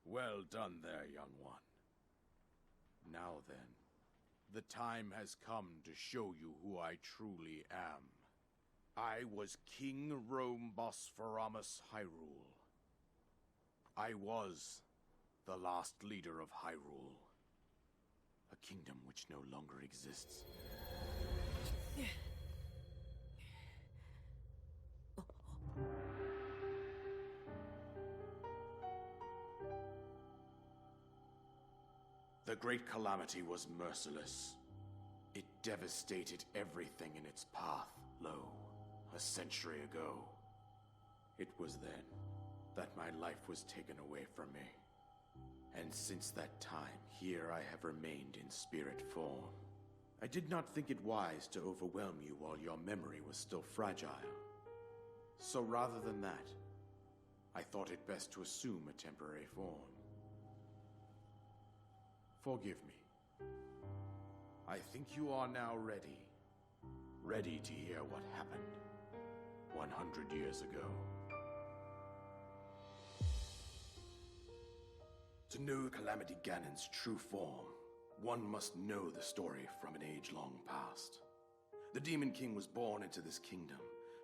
Well done there, young one. Now then, the time has come to show you who I truly am. I was King Rome Bosphoramus Hyrule. I was the last leader of Hyrule, a kingdom which no longer exists. The Great Calamity was merciless. It devastated everything in its path, a century ago. It was then that my life was taken away from me. And since that time, here I have remained in spirit form. I did not think it wise to overwhelm you while your memory was still fragile. So rather than that, I thought it best to assume a temporary form. Forgive me. I think you are now ready. Ready to hear what happened 100 years ago. To know Calamity Ganon's true form, one must know the story from an age-long past. The Demon King was born into this kingdom,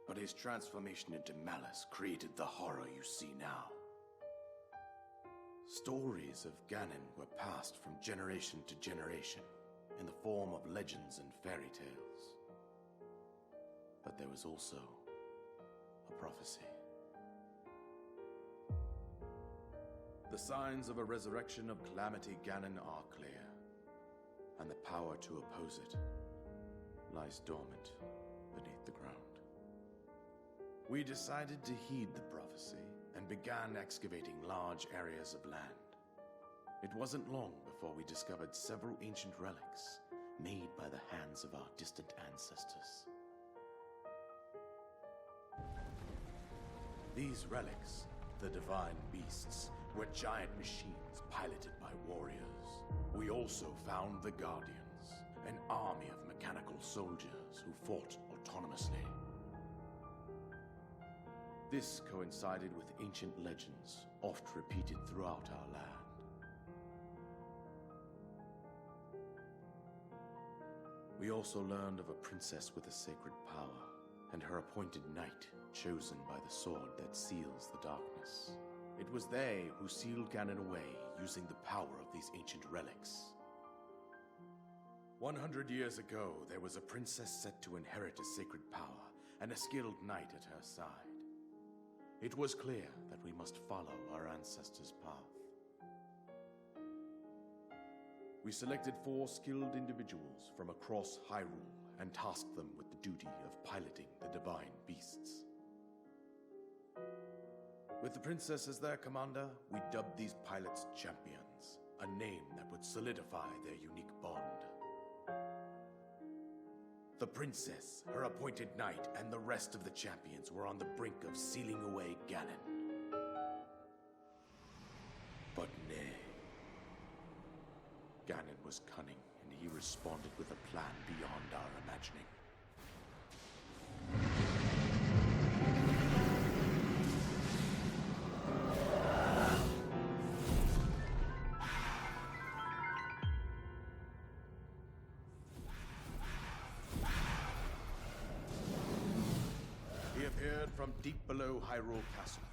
but his transformation into malice created the horror you see now. Stories of Ganon were passed from generation to generation in the form of legends and fairy tales. But there was also a prophecy. The signs of a resurrection of Calamity Ganon are clear, and the power to oppose it lies dormant beneath the ground. We decided to heed the prophecy and began excavating large areas of land. It wasn't long before we discovered several ancient relics made by the hands of our distant ancestors. These relics, the divine beasts, were giant machines piloted by warriors. We also found the Guardians, an army of mechanical soldiers who fought autonomously. This coincided with ancient legends, oft repeated throughout our land. We also learned of a princess with a sacred power, and her appointed knight, chosen by the sword that seals the darkness. It was they who sealed Ganon away using the power of these ancient relics. 100 years ago, there was a princess set to inherit a sacred power, and a skilled knight at her side. It was clear that we must follow our ancestors' path. We selected 4 skilled individuals from across Hyrule and tasked them with the duty of piloting the divine beasts. With the princess as their commander, we dubbed these pilots champions, a name that would solidify their unique bond. The princess, her appointed knight, and the rest of the champions were on the brink of sealing away Ganon. But nay. Ganon was cunning, and he responded with a plan beyond our imagining. He appeared from deep below Hyrule Castle,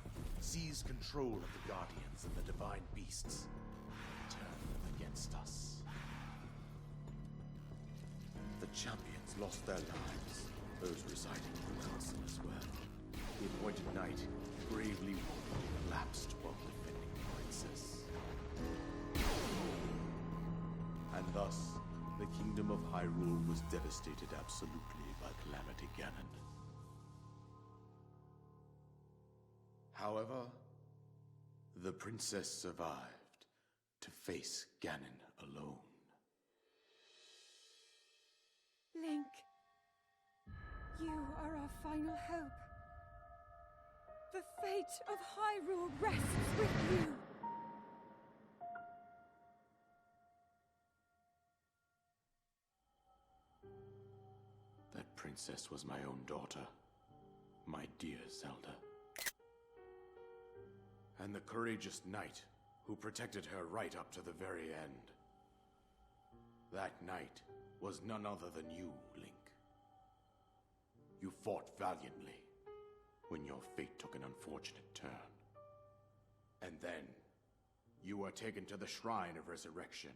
seized control of the Guardians and the divine beasts, and turned them against us. The champions lost their lives, those residing in the castle as well. The appointed knight bravely collapsed while defending the princess. And thus, the kingdom of Hyrule was devastated absolutely by Calamity Ganon. However, the princess survived to face Ganon alone. Link, you are our final hope. The fate of Hyrule rests with you. That princess was my own daughter, my dear Zelda. And the courageous knight who protected her right up to the very end. That knight was none other than you, Link. You fought valiantly when your fate took an unfortunate turn. And then, you were taken to the Shrine of Resurrection.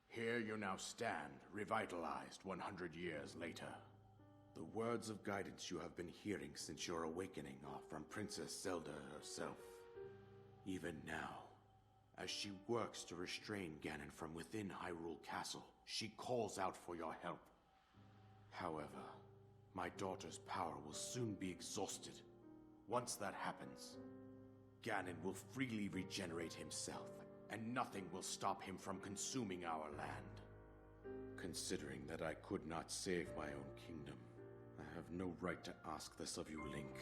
Here you now stand, revitalized 100 years later. The words of guidance you have been hearing since your awakening are from Princess Zelda herself. Even now, as she works to restrain Ganon from within Hyrule Castle, she calls out for your help. However, my daughter's power will soon be exhausted. Once that happens, Ganon will freely regenerate himself, and nothing will stop him from consuming our land. Considering that I could not save my own kingdom, I have no right to ask this of you, Link.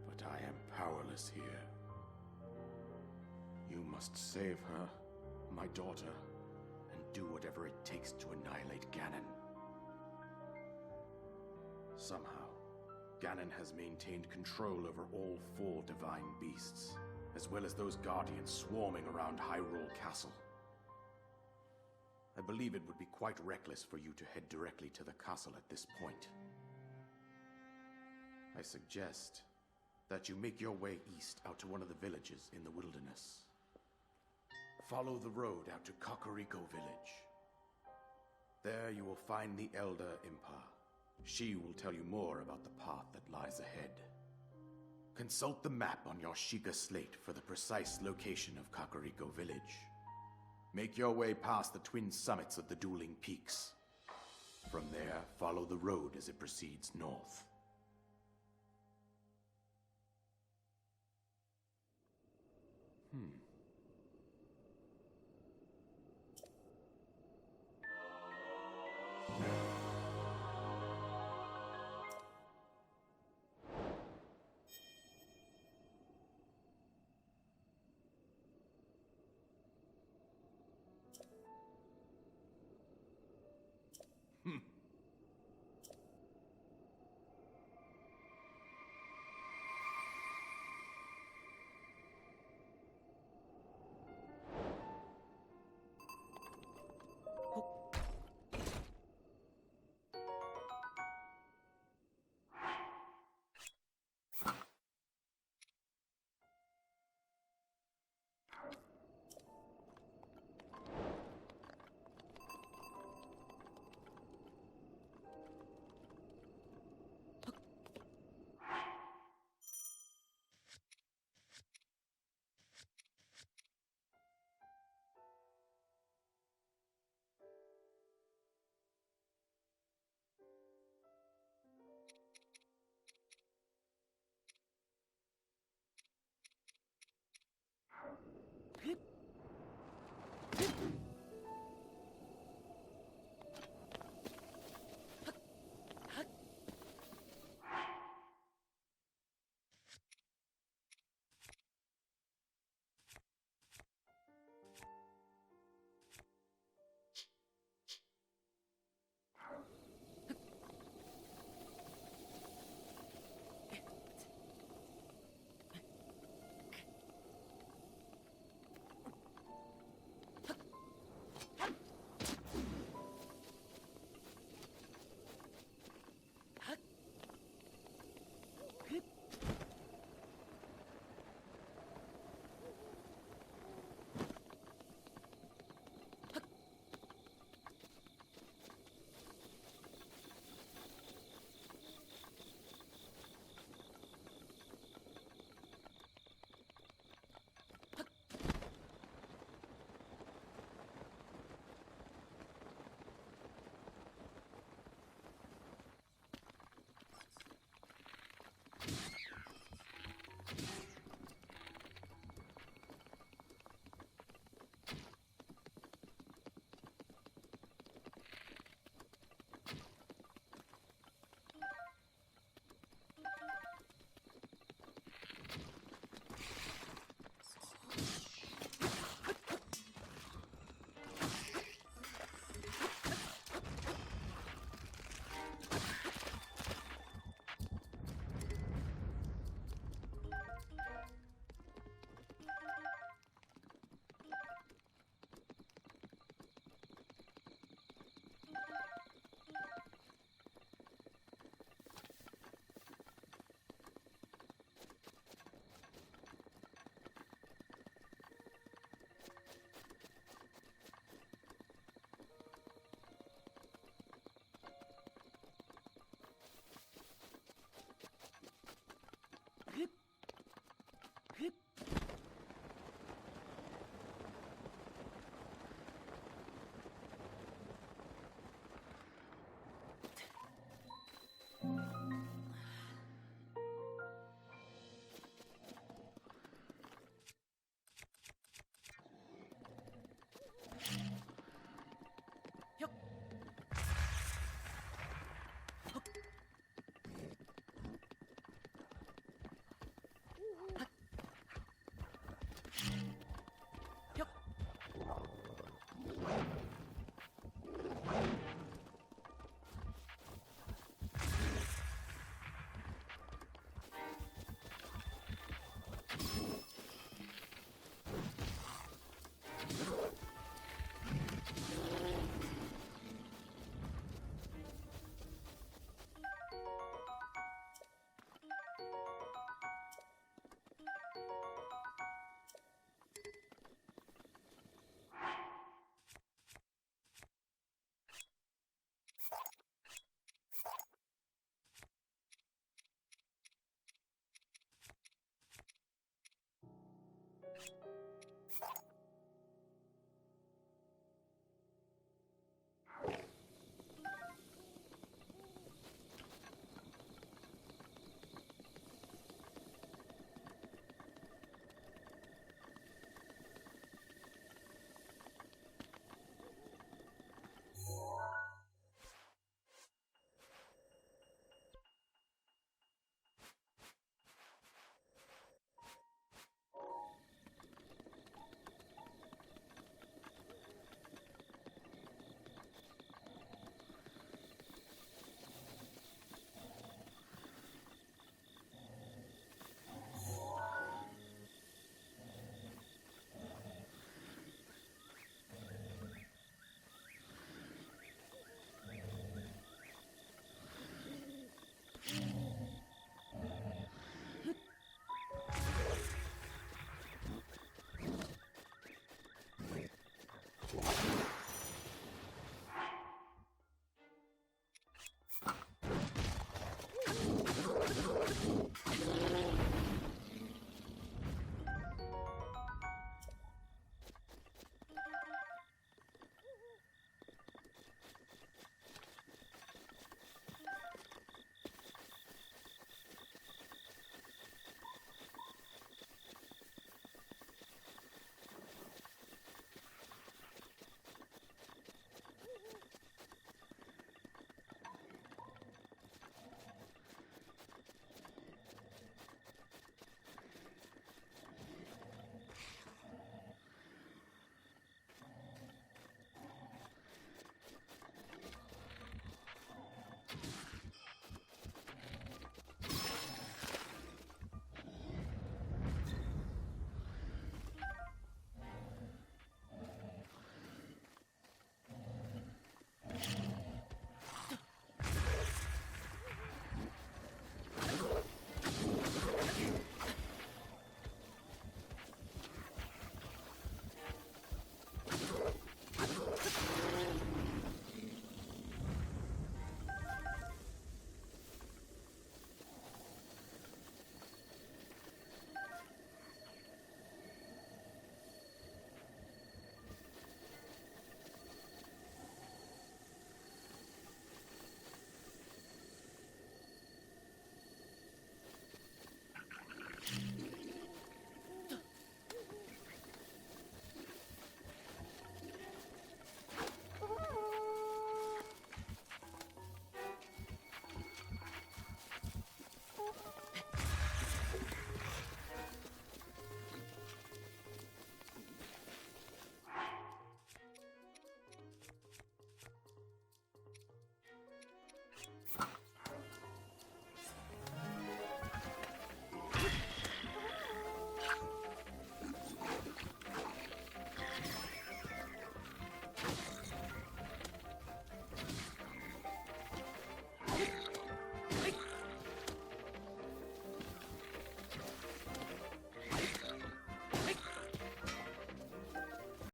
But I am powerless here. You must save her, my daughter, and do whatever it takes to annihilate Ganon. Somehow, Ganon has maintained control over all 4 divine beasts, as well as those guardians swarming around Hyrule Castle. I believe it would be quite reckless for you to head directly to the castle at this point. I suggest that you make your way east out to one of the villages in the wilderness. Follow the road out to Kakariko Village. There you will find the Elder Impa. She will tell you more about the path that lies ahead. Consult the map on your Sheikah slate for the precise location of Kakariko Village. Make your way past the twin summits of the dueling peaks. From there, follow the road as it proceeds north.